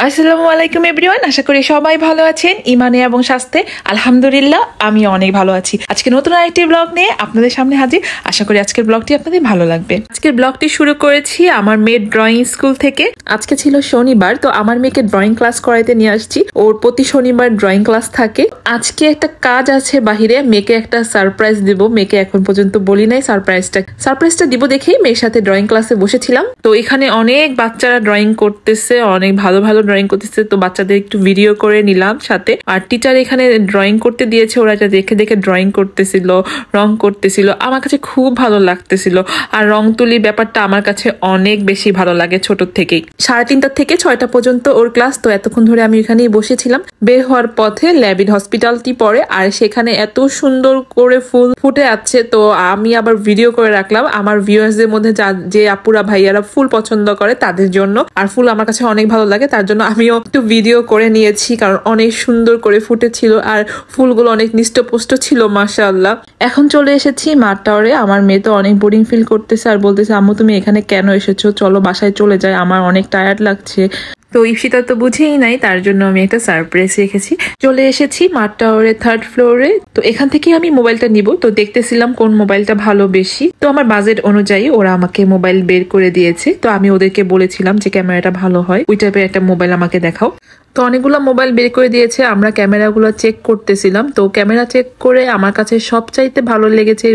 আসসালামু আলাইকুম এভরিওয়ান, আশা করি সবাই ভালো আছেন ইমানে এবং স্বাস্থ্যে। আলহামদুলিল্লাহ আমি অনেক ভালো আছি। আজকে নতুন আরেকটি ব্লগ নিয়ে আপনাদের সামনে হাজির। আশা করি আজকের ব্লগটি আপনাদের ভালো লাগবে। আজকের ব্লগটি শুরু করেছি আমার মেয়ের ড্রয়িং স্কুল থেকে। আজকে ছিল শনিবার, তো আমার মেয়েকে ড্রয়িং ক্লাস করাইতে নিয়ে আসছি। ওর প্রতি শনিবার ড্রয়িং ক্লাস থাকে। আজকে একটা কাজ আছে বাহিরে, মেয়েকে একটা সারপ্রাইজ দিব। মেয়েকে এখন পর্যন্ত বলি নাই সারপ্রাইজটা দিব দেখেই মেয়ের সাথে ড্রয়িং ক্লাসে বসেছিলাম। তো এখানে অনেক বাচ্চারা ড্রয়িং করতেছে, অনেক ভালো ভালো ড্রয়িং করতেছে। তো বাচ্চাদের একটু ভিডিও করে নিলাম সাথে। আর টিচার এখানে ড্রয়িং করতে দিয়েছে, ওরা যা দেখে দেখে ড্রয়িং করতেছিল, রং করতেছিল। আমার কাছে খুব ভালো লাগতেছিল। আর রং তুলি ব্যাপারটা আমার কাছে অনেক বেশি ভালো লাগে ছোট থেকেই। 3:30 থেকে 6টা পর্যন্ত ওর ক্লাস। তো এতক্ষণ ধরে আমি এখানেই বসেছিলাম। বের হওয়ার পথে ল্যাবিড হসপিটালটি পড়ে, আর সেখানে এত সুন্দর করে ফুল ফুটে আছে। তো আমি আবার ভিডিও করে রাখলাম আমার ভিউয়ার্সদের মধ্যে যে আপুরা ভাইয়ারা ফুল পছন্দ করে তাদের জন্য। আর ফুল আমার কাছে অনেক ভালো লাগে, তার জন্য আমিও একটু ভিডিও করে নিয়েছি, কারণ অনেক সুন্দর করে ফুটেছিল আর ফুলগুলো অনেক নিষ্টপুষ্ট ছিল মাশাআল্লাহ। এখন চলে এসেছি মাঠ টাওয়ারে। আমার মেয়ে তো অনেক বোরিং ফিল করতেছে আর বলতেছে, আম্মু তুমি এখানে কেন এসেছো, চলো বাসায় চলে যাই, আমার অনেক টায়ার্ড লাগছে। তো ইপসিতা তো বুঝেই নাই, তার জন্য আমি একটা সারপ্রাইজ রেখেছি। চলে এসেছি মাঠ টাওয়ারের 3rd ফ্লোরে। তো এখান থেকে আমি মোবাইলটা নিব। তো দেখতেছিলাম কোন মোবাইলটা ভালো বেশি। তো আমার বাজেট অনুযায়ী ওরা আমাকে মোবাইল বের করে দিয়েছে। তো আমি ওদেরকে বলেছিলাম যে ক্যামেরাটা ভালো হয়, ওই টাইপের একটা মোবাইল আমাকে দেখাও। তো অনেকগুলো মোবাইল বের করে দিয়েছে, আমরা ক্যামেরাগুলো চেক করতেছিলাম। তো ক্যামেরা চেক করে আমার কাছে সবচাইতে ভালো লেগেছে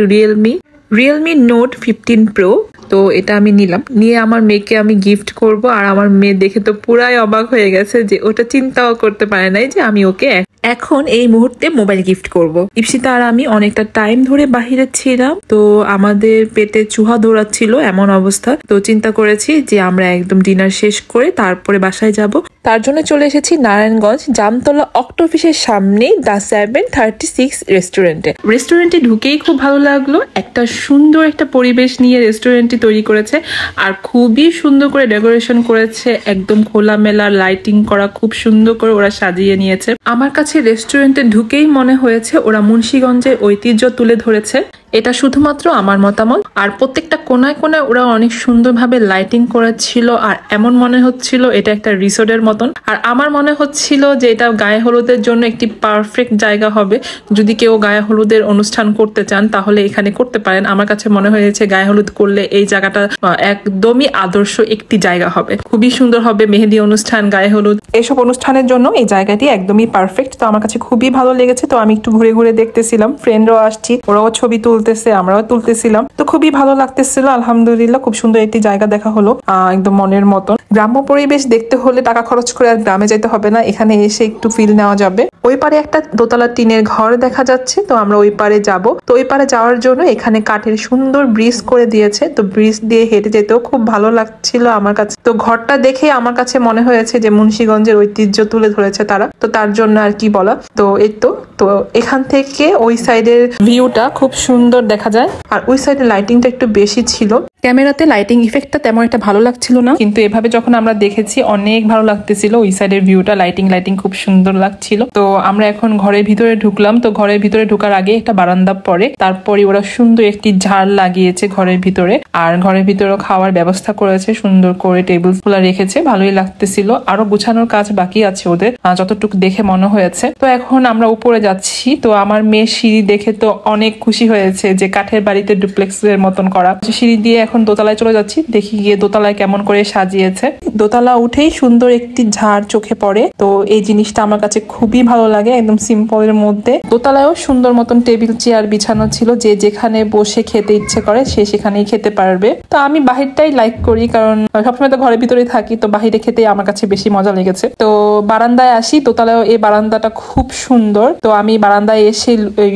রিয়েলমি নোট 15 প্রো। তো এটা আমি নিলাম, নিয়ে আমার মেয়েকে আমি গিফট করব। আর আমার মেয়ে দেখে তো পুরাই অবাক হয়ে গেছে, যে ওটা চিন্তাও করতে পারে নাই যে আমি ওকে এখন এই মুহূর্তে মোবাইল গিফট করব। ইপসিতা আর আমি অনেকটা টাইম ধরে বাহিরে ছিলাম, তো আমাদের পেটে চুহা দৌড়াচ্ছিল এমন অবস্থা। তো চিন্তা করেছি যে আমরা একদম ডিনার শেষ করে তারপরে বাসায় যাব। তার জন্য চলে এসেছি নারায়ণগঞ্জ জামতলা অক্টোফিসের সামনেই দ্য 736 রেস্টুরেন্টে ঢুকেই খুব ভালো লাগলো। একটা সুন্দর একটা পরিবেশ নিয়ে রেস্টুরেন্টটি তৈরি করেছে, আর খুবই সুন্দর করে ডেকোরেশন করেছে, একদম খোলামেলা লাইটিং করা, খুব সুন্দর করে ওরা সাজিয়ে নিয়েছে। আমার কাছে রেস্টুরেন্টে ঢুকেই মনে হয়েছে ওরা মুন্সিগঞ্জের ঐতিহ্য তুলে ধরেছে। এটা শুধুমাত্র আমার মতামত। আর প্রত্যেকটা কোনায় কোনায় ওরা অনেক সুন্দরভাবে লাইটিং করেছিল, আর এমন মনে হচ্ছিল এটা একটা রিসোর্টের মতন। আর আমার মনে হচ্ছিল যে এটা গায়ে হলুদের জন্য একটি পারফেক্ট জায়গা হবে। যদি কেউ গায়ে হলুদের অনুষ্ঠান করতে চান তাহলে এখানে করতে পারেন। আমার কাছে মনে হয়েছে গায়ে হলুদ করলে এই জায়গাটা একদমই আদর্শ একটি জায়গা হবে, খুবই সুন্দর হবে। মেহেদি অনুষ্ঠান, গায়ে হলুদ, এসব অনুষ্ঠানের জন্য এই জায়গাটি একদমই পারফেক্ট। তো আমার কাছে খুবই ভালো লেগেছে। তো আমি একটু ঘুরে ঘুরে দেখতেছিলাম, ফ্রেন্ডরাও আসছি, ওরাও ছবি তুলতেছে, আমরাও তুলতেছিলাম। তো খুবই ভালো লাগতেছিল। আলহামদুলিল্লাহ, খুব সুন্দর একটি জায়গা দেখা হলো, একদম মনের মতন। গ্রাম্য পরিবেশ দেখতে হলে টাকা খরচ করে আর গ্রামে যেতে হবে না, এখানে এসে একটু ফিল নেওয়া যাবে। ওই পারে একটা দোতলা টিনের ঘর দেখা যাচ্ছে, তো আমরা ওই পারে যাব। তো ওই পারে যাওয়ার জন্য এখানে কাঠের সুন্দর ব্রিজ করে দিয়েছে। তো ব্রিজ দিয়ে হেঁটে যেতেও খুব ভালো লাগছিল আমার কাছে। তো ঘরটা দেখে আমার কাছে মনে হয়েছে যে মুন্সিগঞ্জের ঐতিহ্য তুলে ধরেছে তারা। তো তার জন্য আর কি বলা। তো এই তো এখান থেকে ওই সাইডের ভিউটা খুব সুন্দর দেখা যায়। আর ওই সাইডে লাইটিংটা একটু বেশি ছিল, ক্যামেরাতে লাইটিং ইফেক্টটা তেমন একটা ভালো লাগছিল না, কিন্তু এভাবে যখন আমরা দেখেছি অনেক ভালো লাগতেছিল। ওই সাইডের ভিউটা লাইটিং খুব সুন্দর লাগছিল। তো আমরা এখন ঘরের ভিতরে ঢুকলাম। তো ঘরের ভিতরে ঢোকার আগে একটা বারান্দা পড়ে, তারপরে ওরা সুন্দর একটি ঝাড় লাগিয়েছে ঘরের ভিতরে। আর ঘরের ভিতরে খাওয়ার ব্যবস্থা করেছে, সুন্দর করে টেবিল গুলা রেখেছে, ভালোই লাগতেছিল। আরো গুছানোর কাজ বাকি আছে ওদের, যতটুকু দেখে মনে হয়েছে। তো এখন আমরা উপরে যাচ্ছি। তো আমার মেয়ে সিঁড়ি দেখে তো অনেক খুশি হয়েছে, যে কাঠের বাড়িতে ডুপ্লেক্সের মতন করা। সিঁড়ি দিয়ে এখন দোতলায় চলে যাচ্ছি, দেখি গিয়ে দোতলায় কেমন করে সাজিয়েছে। দোতলা উঠেই সুন্দর একটি ঝাড় চোখে পড়ে। তো এই জিনিসটা আমার কাছে খুবই ভালো লাগে, একদম সিম্পলের মধ্যে। দোতলায়ও সুন্দর মতন টেবিল চেয়ার বিছানো ছিল, যে যেখানে বসে খেতে ইচ্ছে করে সে সেখানেই খেতে পারবে। তো আমি বাহিরটাই লাইক করি, কারণ সবসময় তো ঘরের ভিতরে থাকি, তো বাহিরে খেতে আমার কাছে বেশি মজা লেগেছে। তো বারান্দায় আসি, দোতলায়ও এই বারান্দাটা খুব সুন্দর। তো আমি বারান্দায় এসে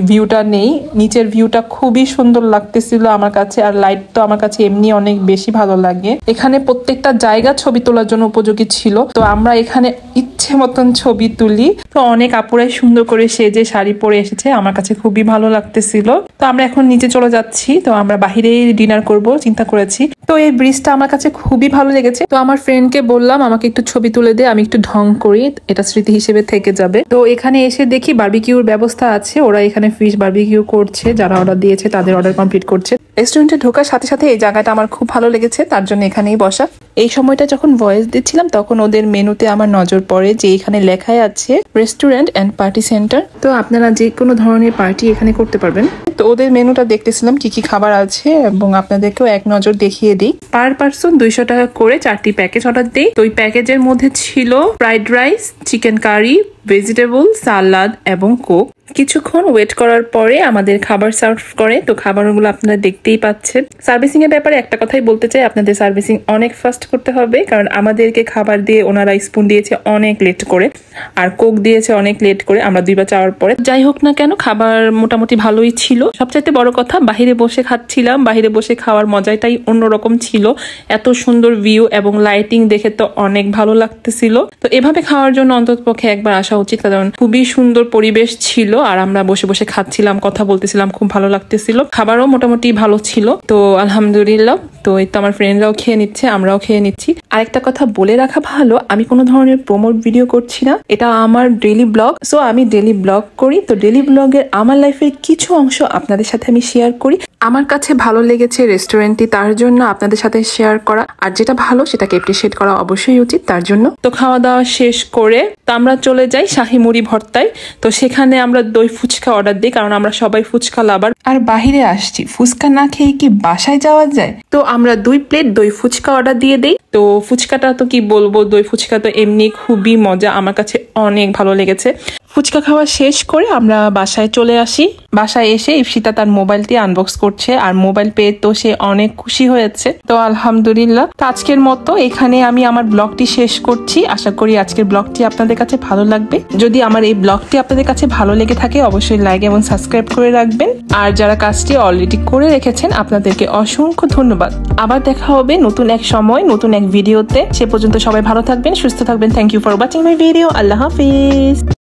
ভিউটা নেই, নিচের ভিউটা খুবই সুন্দর লাগতেছিল আমার কাছে। আর লাইট তো আমার কাছে এমনি অনেক বেশি ভালো লাগে। এখানে প্রত্যেকটা জায়গা ছবি তোলার জন্য উপযোগী ছিল। তো আমরা এখানে ইচ্ছে মতন ছবি তুলি। তো অনেক আপুরাই সুন্দর করে সেজে শাড়ি পরে এসেছে, আমার কাছে খুবই ভালো লাগতেছিল। তো আমরা এখন নিচে চলে যাচ্ছি। তো আমরা বাহিরেই ডিনার করব চিন্তা করেছি। তো এই ব্রিজটা আমার কাছে খুবই ভালো লেগেছে। তো আমার ফ্রেন্ডকে বললাম আমাকে একটু ছবি তুলে দে, আমি একটু ঢং করি, এটা স্মৃতি হিসেবে থেকে যাবে। তো এখানে এসে দেখি বারবিকিউর ব্যবস্থা আছে, ওরা এখানে ফিশ বারবিকিউ করছে, যারা অর্ডার দিয়েছে তাদের অর্ডার কমপ্লিট করছে। রেস্টুরেন্টে ঢোকার সাথে সাথে এই জায়গাটা জায়গাটা আমার খুব ভালো লেগেছে, তার জন্য এখানেই বসা। এই সময়টা যখন ভয়েস দিচ্ছিলাম তখন ওদের মেনুতে আমার নজর পড়ে যে এখানে লেখাই আছে রেস্টুরেন্ট অ্যান্ড পার্টি সেন্টার। তো আপনারা যে কোনো ধরনের পার্টি এখানে করতে পারবেন। তো ওদের মেনুটা দেখতেছিলাম কি কি খাবার আছে এবং আপনাদেরকেও এক নজর দেখিয়ে দিই। পার পার্সন 200 টাকা করে 4টি প্যাকেজ অর্ডার দিই। তো ওই প্যাকেজের মধ্যে ছিল fried rice, chicken curry, vegetable, salad এবং কোক। কিছুক্ষণ ওয়েট করার পরে আমাদের খাবার সার্ভ করে। তো খাবারগুলো আপনারা দেখতেই পাচ্ছেন। সার্ভিসিং এর ব্যাপারে একটা কথাই বলতে চাই, আপনাদের সার্ভিসিং অনেক ফাস্ট করতে হবে, কারণ আমাদেরকে খাবার দিয়ে ওনারা স্পুন দিয়েছে অনেক লেট করে আর কোক দিয়েছে অনেক লেট করে, আমরা 2বার চাওয়ার পরে। যাই হোক না কেন, খাবার মোটামুটি ভালোই ছিল। সবচাইতে বড় কথা, বাহিরে বসে খাচ্ছিলাম, বাহিরে বসে খাওয়ার মজাটাই অন্যরকম ছিল। এত সুন্দর ভিউ এবং লাইটিং দেখে তো অনেক ভালো লাগতেছিল। তো এভাবে খাওয়ার জন্য অন্ততপক্ষে একবার আসা উচিত, কারণ খুবই সুন্দর পরিবেশ ছিল আর আমরা বসে বসে খাচ্ছিলাম, কথা বলতেছিলাম, খুব ভালো লাগতেছিল। খাবারও মোটামুটি ভালো ছিল। তো আলহামদুলিল্লাহ। তো এই তো আমার ফ্রেন্ডরাও খেয়ে নিচ্ছে, আমরাও খেয়ে নিচ্ছি। আরেকটা কথা বলে রাখা ভালো, আমি কোনো ধরনের প্রমোট ভিডিও করছি না, এটা আমার ডেইলি ব্লগ। সো আমি ডেইলি ব্লগ করি। তো ডেইলি ব্লগের আমার লাইফের কিছু অংশ আপনাদের সাথে আমি শেয়ার করি। আমার কাছে ভালো লেগেছে রেস্টুরেন্টটি, তার জন্য আপনাদের সাথে শেয়ার করা। আর যেটা ভালো সেটাকে অ্যাপ্রিশিয়েট করা অবশ্যই উচিত, তার জন্য। তো খাওয়া দাওয়া শেষ করে তো আমরা চলে যাই শাহি মুড়ি ভর্তায়। তো সেখানে আমরা দই ফুচকা অর্ডার দিই, কারণ আমরা সবাই ফুচকা লাভার। আর বাহিরে আসছি, ফুচকা না খেয়ে কি বাসায় যাওয়া যায়? তো আমরা 2 প্লেট দই ফুচকা অর্ডার দিয়ে দেই। তো ফুচকাটা তো কি বলবো, দই ফুচকা তো এমনি খুবই মজা, আমার কাছে অনেক ভালো লেগেছে। ফুচকা খাওয়া শেষ করে আমরা বাসায় চলে আসি। বাসায় এসে ইপসিতা তার মোবাইলটি আনবক্স করছে আর মোবাইল পেয়ে তো সে অনেক খুশি হয়েছে। তো আলহামদুলিল্লাহ। তো আজকের মতো এখানে আমি আমার ব্লগটি শেষ করছি। আশা করি আজকের ব্লগটি আপনাদের কাছে ভালো লাগবে। যদি আমার এই ব্লগটি আপনাদের কাছে ভালো লেগে থাকে অবশ্যই লাইক এবং সাবস্ক্রাইব করে রাখবেন। আর যারা কাজটি অলরেডি করে রেখেছেন আপনাদেরকে অসংখ্য ধন্যবাদ। আবার দেখা হবে নতুন এক সময়, নতুন এক ভিডিওতে। সে পর্যন্ত সবাই ভালো থাকবেন, সুস্থ থাকবেন। Thank you for watching my video. আল্লাহ হাফিজ।